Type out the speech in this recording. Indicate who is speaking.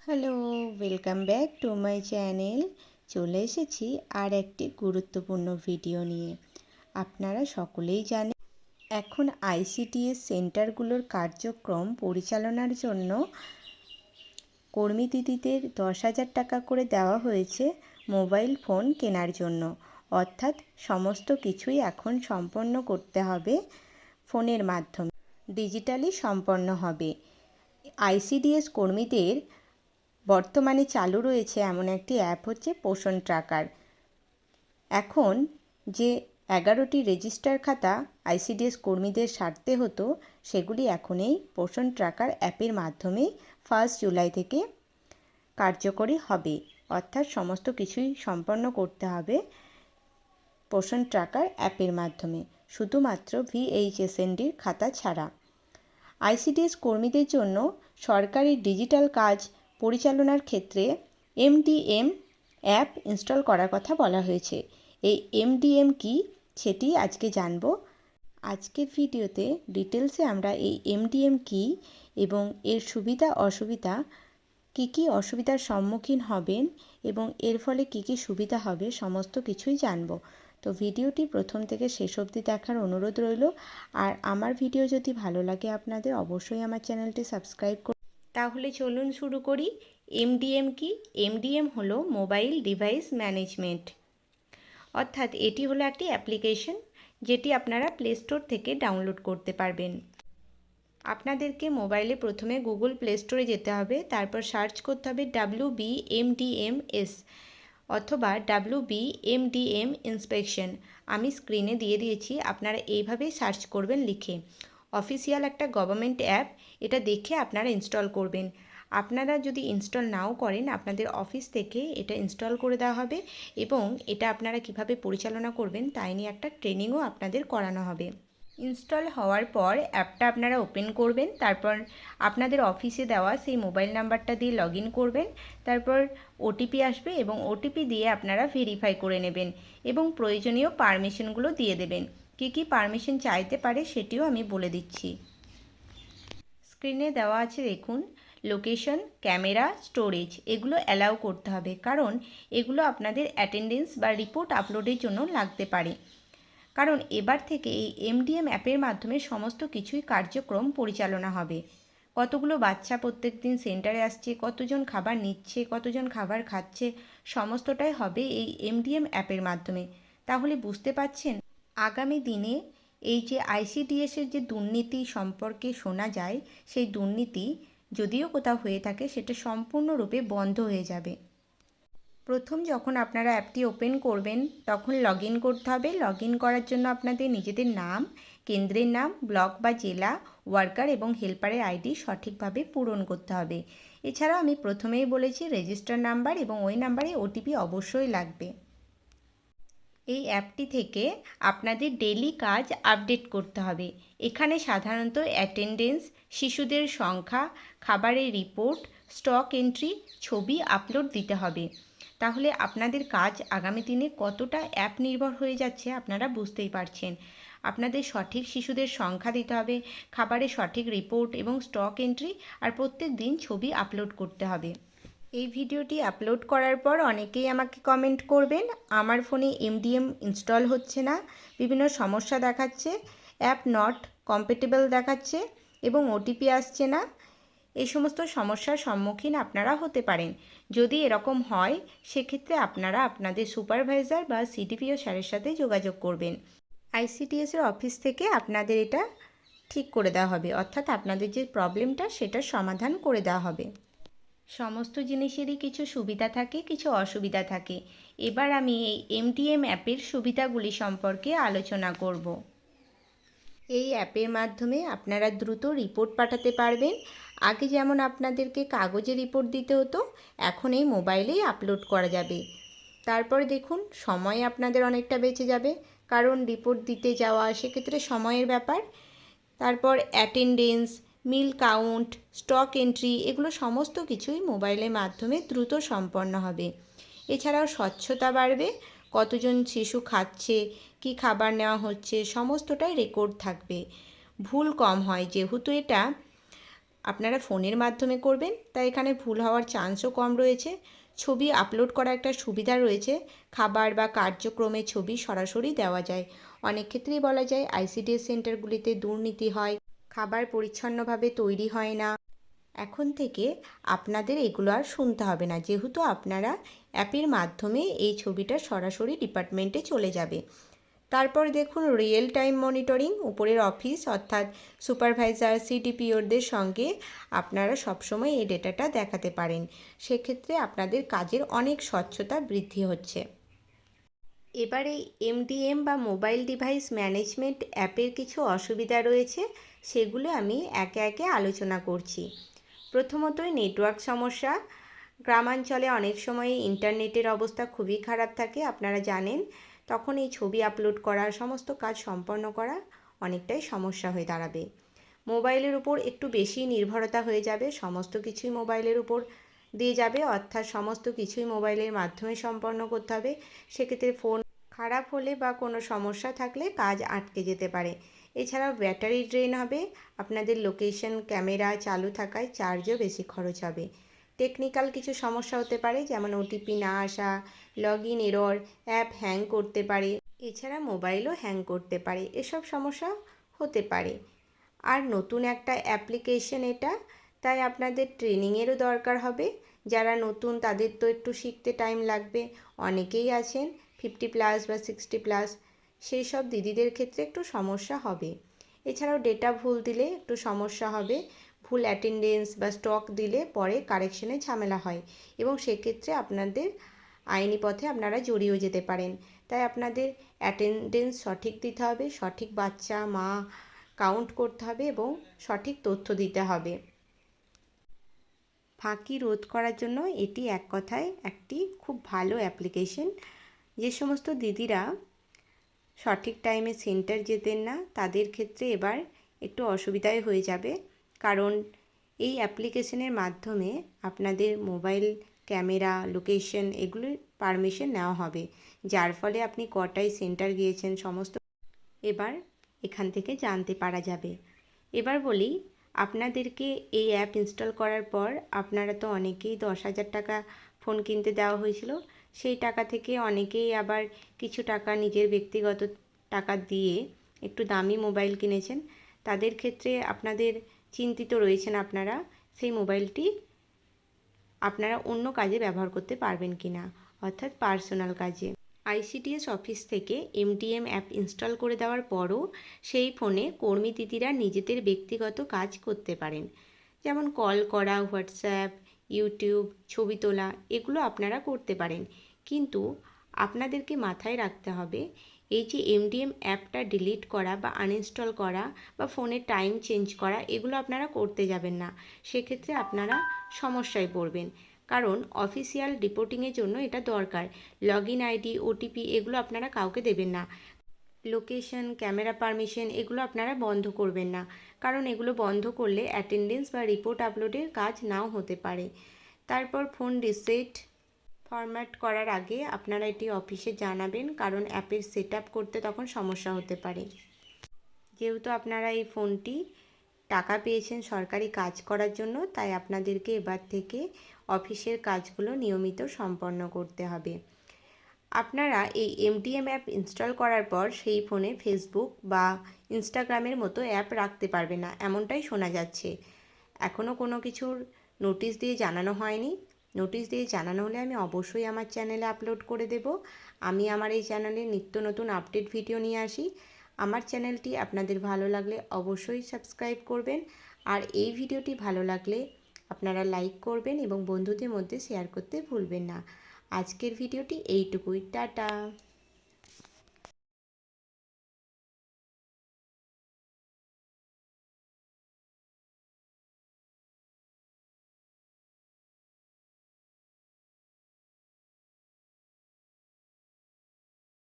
Speaker 1: Hello, welcome back to my channel. চলে এসেছি আর একটি গুরুত্বপূর্ণ ভিডিও নিয়ে। আপনারা সকলেই জানেন এখন আইসিডিএস সেন্টারগুলোর কার্যক্রম পরিচালনার জন্য কর্মী দিদিদের 10,000 টাকা করে দেওয়া হয়েছে মোবাইল ফোন কেনার জন্য। অর্থাৎ সমস্ত কিছুই এখন সম্পন্ন করতে হবে ফোনের মাধ্যমে, ডিজিটালি সম্পন্ন হবে। আইসিডিএস কর্মীদের বর্তমানে চালু রয়েছে এমন একটি অ্যাপ হচ্ছে পোষণ ট্র্যাকার। এখন যে 11টি রেজিস্টার খাতা আইসিডিএস কর্মীদের সারতে হতো, সেগুলি এখন এই পোষণ ট্র্যাকার অ্যাপের মাধ্যমে 1 জুলাই থেকে কার্যকরী হবে। অর্থাৎ সমস্ত কিছুই সম্পন্ন করতে হবে পোষণ ট্র্যাকার অ্যাপের মাধ্যমে, শুধুমাত্র ভিএইচএসএনডির খাতা ছাড়া। আইসিডিএস কর্মীদের জন্য সরকারি ডিজিটাল কাজ পরিচালনার ক্ষেত্রে এমডিএম অ্যাপ ইনস্টল করার কথা বলা হয়েছে। এই এমডিএম কি, সেটি আজকে জানব। আজকের ভিডিওতে ডিটেলসে আমরা এই এমডিএম কি এবং এর সুবিধা অসুবিধা, কী অসুবিধার সম্মুখীন হবেন এবং এর ফলে কী সুবিধা হবে, সমস্ত কিছুই জানব। তো ভিডিওটি প্রথম থেকে শেষ অবধি দেখার অনুরোধ রইল। আর আমার ভিডিও যদি ভালো লাগে আপনাদের, অবশ্যই আমার চ্যানেলটি সাবস্ক্রাইব করুন। তাহলে চলুন শুরু করি। এমডিএম কি? এমডিএম হলো মোবাইল ডিভাইস ম্যানেজমেন্ট। অর্থাৎ এটি হলো একটি অ্যাপ্লিকেশন যেটি আপনারা প্লে স্টোর থেকে ডাউনলোড করতে পারবেন। আপনাদেরকে মোবাইলে প্রথমে গুগল প্লে স্টোরে যেতে হবে, তারপর সার্চ করতে হবে WBMDMS অথবা WBMDM ইন্সপেকশন। আমি স্ক্রিনে দিয়ে দিয়েছি, আপনারা এইভাবেই সার্চ করবেন লিখে। অফিসিয়াল একটা গভর্নমেন্ট অ্যাপ, এটা দেখে আপনারা ইনস্টল করবেন। আপনারা যদি ইনস্টল নাও করেন, আপনাদের অফিস থেকে এটা ইনস্টল করে দেওয়া হবে এবং এটা আপনারা কিভাবে পরিচালনা করবেন তাই নিয়ে একটা ট্রেনিংও আপনাদের করানো হবে। ইনস্টল হওয়ার পর অ্যাপটা আপনারা ওপেন করবেন, তারপর আপনাদের অফিসে দেওয়া সেই মোবাইল নাম্বারটা দিয়ে লগ ইন করবেন। তারপর ওটিপি আসবে এবং ওটিপি দিয়ে আপনারা ভেরিফাই করে নেবেন এবং প্রয়োজনীয় পারমিশনগুলো দিয়ে দেবেন। কী পারমিশন চাইতে পারে সেটিও আমি বলে দিচ্ছি। স্ক্রিনে দেওয়া আছে দেখুন, লোকেশন, ক্যামেরা, স্টোরেজ, এগুলো অ্যালাউ করতে হবে, কারণ এগুলো আপনাদের অ্যাটেন্ডেন্স বা রিপোর্ট আপলোডের জন্য লাগতে পারে। কারণ এবার থেকে এই এমডিএম অ্যাপের মাধ্যমে সমস্ত কিছুই কার্যক্রম পরিচালনা হবে। কতগুলো বাচ্চা প্রত্যেক দিন সেন্টারে আসছে, কতজন খাবার নিচ্ছে, কতজন খাবার খাচ্ছে, সমস্তটাই হবে এই এমডিএম অ্যাপের মাধ্যমে। তাহলে বুঝতে পারছেন, আগামী দিনে এই যে আইসিডিএসের যে দুর্নীতি সম্পর্কে শোনা যায়, সেই দুর্নীতি যদিও কোথাও হয়ে থাকে সেটা সম্পূর্ণরূপে বন্ধ হয়ে যাবে। প্রথম যখন আপনারা অ্যাপটি ওপেন করবেন তখন লগ ইন করতে হবে। লগ ইন করার জন্য আপনাদের নিজেদের নাম, কেন্দ্রের নাম, ব্লক বা জেলা, ওয়ার্কার এবং হেল্পারের আইডি সঠিকভাবে পূরণ করতে হবে। এছাড়াও আমি প্রথমেই বলেছি রেজিস্টার নাম্বার এবং ওই নাম্বারে ওটিপি অবশ্যই লাগবে। এই অ্যাপটি থেকে আপনাদের ডেইলি কাজ আপডেট করতে হবে। এখানে সাধারণত অ্যাটেন্ডেন্স, শিশুদের সংখ্যা, খাবারের রিপোর্ট, স্টক এন্ট্রি, ছবি আপলোড দিতে হবে। তাহলে আপনাদের কাজ আগামী দিনে কতটা অ্যাপ নির্ভর হয়ে যাচ্ছে আপনারা বুঝতেই পারছেন। আপনাদের সঠিক শিশুদের সংখ্যা দিতে হবে, খাবারের সঠিক রিপোর্ট এবং স্টক এন্ট্রি, আর প্রত্যেক দিন ছবি আপলোড করতে হবে। এই ভিডিওটি আপলোড করার পর অনেকেই আমাকে কমেন্ট করবেন, আমার ফোনে এমডিএম ইনস্টল হচ্ছে না, বিভিন্ন সমস্যা দেখাচ্ছে, অ্যাপ নট কম্প্যাটেবল দেখাচ্ছে এবং ওটিপি আসছে না। এই সমস্ত সমস্যার সম্মুখীন আপনারা হতে পারেন। যদি এরকম হয়, সেক্ষেত্রে আপনারা আপনাদের সুপারভাইজার বা সিডিপিও স্যারের সাথে যোগাযোগ করবেন। আইসিডিএসের অফিস থেকে আপনাদের এটা ঠিক করে দেওয়া হবে, অর্থাৎ আপনাদের যে প্রবলেমটা সেটার সমাধান করে দেওয়া হবে। সমস্ত জিনিসেরই কিছু সুবিধা থাকে, কিছু অসুবিধা থাকে। এবার আমি এই এমডিএম অ্যাপের সুবিধাগুলি সম্পর্কে আলোচনা করব। এই অ্যাপের মাধ্যমে আপনারা দ্রুত রিপোর্ট পাঠাতে পারবেন। আগে যেমন আপনাদেরকে কাগজে রিপোর্ট দিতে হতো, এখন এই মোবাইলেই আপলোড করা যাবে। তারপরে দেখুন, সময় আপনাদের অনেকটা বেঁচে যাবে, কারণ রিপোর্ট দিতে যাওয়া সেক্ষেত্রে সময়ের ব্যাপার। তারপর অ্যাটেন্ডেন্স, মিল কাউন্ট, স্টক এন্ট্রি, এগুলো সমস্ত কিছুই মোবাইলের মাধ্যমে দ্রুত সম্পন্ন হবে। এছাড়াও স্বচ্ছতা বাড়বে, কতজন শিশু খাচ্ছে, কি খাবার নেওয়া হচ্ছে, সমস্তটাই রেকর্ড থাকবে। ভুল কম হয়, যেহেতু এটা আপনারা ফোনের মাধ্যমে করবেন, তাই এখানে ভুল হওয়ার চান্সও কম রয়েছে। ছবি আপলোড করার একটা সুবিধা রয়েছে, খাবার বা কার্যক্রমের ছবি সরাসরি দেওয়া যায়। অনেক ক্ষেত্রেই বলা যায় আইসিডিএস সেন্টারগুলিতে দুর্নীতি হয়, খাবার পরিচ্ছন্নভাবে তৈরি হয় না। এখন থেকে আপনাদের এগুলো আর শুনতে হবে না, যেহেতু আপনারা অ্যাপের মাধ্যমে এই ছবিটা সরাসরি ডিপার্টমেন্টে চলে যাবে। তারপর দেখুন রিয়েল টাইম মনিটরিং, উপরের অফিস অর্থাৎ সুপারভাইজার সিডিপিওদের সঙ্গে আপনারা সবসময় এই ডেটাটা দেখাতে পারেন। সেক্ষেত্রে আপনাদের কাজের অনেক স্বচ্ছতা বৃদ্ধি হচ্ছে। এবারে এমডিএম বা মোবাইল ডিভাইস ম্যানেজমেন্ট অ্যাপের কিছু অসুবিধা রয়েছে, সেগুলো আমি একে একে আলোচনা করছি। প্রথমতই নেটওয়ার্ক সমস্যা। গ্রামাঞ্চলে অনেক সময় ইন্টারনেটের অবস্থা খুবই খারাপ থাকে, আপনারা জানেন। তখন এই ছবি আপলোড করা, সমস্ত কাজ সম্পন্ন করা অনেকটাই সমস্যা হয়ে দাঁড়াবে। মোবাইলের উপর একটু বেশি নির্ভরতা হয়ে যাবে, সমস্ত কিছুই মোবাইলের উপর দিয়ে যাবে, অর্থাৎ সমস্ত কিছুই মোবাইলের মাধ্যমে সম্পন্ন করতে হবে। সেক্ষেত্রে ফোন খারাপ হলে বা কোনো সমস্যা থাকলে কাজ আটকে যেতে পারে। এছাড়াও ব্যাটারি ড্রেন হবে, আপনাদের লোকেশন ক্যামেরা চালু থাকায় চার্জও বেশি খরচ হবে। টেকনিক্যাল কিছু সমস্যা হতে পারে, যেমন ওটিপি না আসা, log in error, app hang করতে পারে, এছাড়া মোবাইলও হ্যাং করতে পারে, এসব সমস্যা হতে পারে। আর নতুন একটা অ্যাপ্লিকেশন এটা, তাই আপনাদের ট্রেনিংয়েরও দরকার হবে। যারা নতুন তাদের তো একটু শিখতে টাইম লাগবে। অনেকেই আছেন 50+ বা 60+, সেই সব দিদিদের ক্ষেত্রে একটু সমস্যা হবে। এছাড়াও ডেটা ভুল দিলে একটু সমস্যা হবে। ভুল অ্যাটেন্ডেন্স বা স্টক দিলে পরে কারেকশনে ঝামেলা হয় এবং সেক্ষেত্রে আপনাদের আইনি পথে আপনারা জড়িয়েও যেতে পারেন। তাই আপনাদের অ্যাটেন্ডেন্স সঠিক দিতে হবে, সঠিক বাচ্চা মা কাউন্ট করতে হবে এবং সঠিক তথ্য দিতে হবে। ফাঁকি রোধ করার জন্য এটি এক কথায় একটি খুব ভালো অ্যাপ্লিকেশন। যে সমস্ত দিদিরা সঠিক টাইমে সেন্টার যেতেন না, তাদের ক্ষেত্রে এবার একটু অসুবিধাই হয়ে যাবে, কারণ এই অ্যাপ্লিকেশনের মাধ্যমে আপনাদের মোবাইল ক্যামেরা লোকেশন এগুলির পারমিশন নেওয়া হবে, যার ফলে আপনি কটায় সেন্টার গিয়েছেন সমস্ত এবার এখান থেকে জানতে পারা যাবে। এবার বলি, আপনাদেরকে এই অ্যাপ ইনস্টল করার পর আপনারা তো অনেকেই 10,000 টাকা ফোন কিনতে দেওয়া হয়েছিল, সেই টাকা থেকে অনেকেই আবার কিছু টাকা নিজের ব্যক্তিগত টাকা দিয়ে একটু দামি মোবাইল কিনেছেন। তাদের ক্ষেত্রে আপনাদের চিন্তিত রয়েছেন আপনারা সেই মোবাইলটি আপনারা অন্য কাজে ব্যবহার করতে পারবেন কি না, অর্থাৎ পার্সোনাল কাজে। আইসিডিএস অফিস থেকে এমডিএম অ্যাপ ইনস্টল করে দেওয়ার পরও সেই ফোনে কর্মী দিদিরা নিজেদের ব্যক্তিগত কাজ করতে পারেন, যেমন কল করা, হোয়াটসঅ্যাপ, ইউটিউব, ছবি তোলা, এগুলো আপনারা করতে পারেন। কিন্তু আপনাদেরকে মাথায় রাখতে হবে, এই যে এমডিএম অ্যাপটা ডিলিট করা বা আনইনস্টল করা বা ফোনের টাইম চেঞ্জ করা, এগুলো আপনারা করতে যাবেন না। সেক্ষেত্রে আপনারা সমস্যায় পড়বেন, কারণ অফিসিয়াল রিপোর্টিংয়ের জন্য এটা দরকার। লগ ইন আইডি, ওটিপি এগুলো আপনারা কাউকে দেবেন না। লোকেশন ক্যামেরা পারমিশন এগুলো আপনারা বন্ধ করবেন না, কারণ এগুলো বন্ধ করলে অ্যাটেন্ডেন্স বা রিপোর্ট আপলোডের কাজ নাও হতে পারে। তারপর ফোন রিসেট ফরম্যাট করার আগে আপনারা এটি অফিসে জানাবেন, কারণ অ্যাপের সেট আপ করতে তখন সমস্যা হতে পারে। যেহেতু আপনারা এই ফোনটি টাকা পেয়েছেন সরকারি কাজ করার জন্য, তাই আপনাদেরকে এবার থেকে অফিসের কাজগুলো নিয়মিত সম্পন্ন করতে হবে। আপনারা এই এমডিএম অ্যাপ ইনস্টল করার পর সেই ফোনে ফেসবুক বা ইনস্টাগ্রামের মতো অ্যাপ রাখতে পারবে না, এমনটাই শোনা যাচ্ছে। এখনও কোনো কিছুর নোটিশ দিয়ে জানানো হয়নি। নোটিশ দিয়ে জানানো হলে আমি অবশ্যই আমার চ্যানেলে আপলোড করে দেব। আমি আমার এই চ্যানেলে নিত্য নতুন আপডেট ভিডিও নিয়ে আসি। আমার চ্যানেলটি আপনাদের ভালো লাগলে অবশ্যই সাবস্ক্রাইব করবেন, আর এই ভিডিওটি ভালো লাগলে আপনারা লাইক করবেন এবং বন্ধুদের মধ্যে শেয়ার করতে ভুলবেন না। আজকের ভিডিওটি এইটুকুই, টাটা।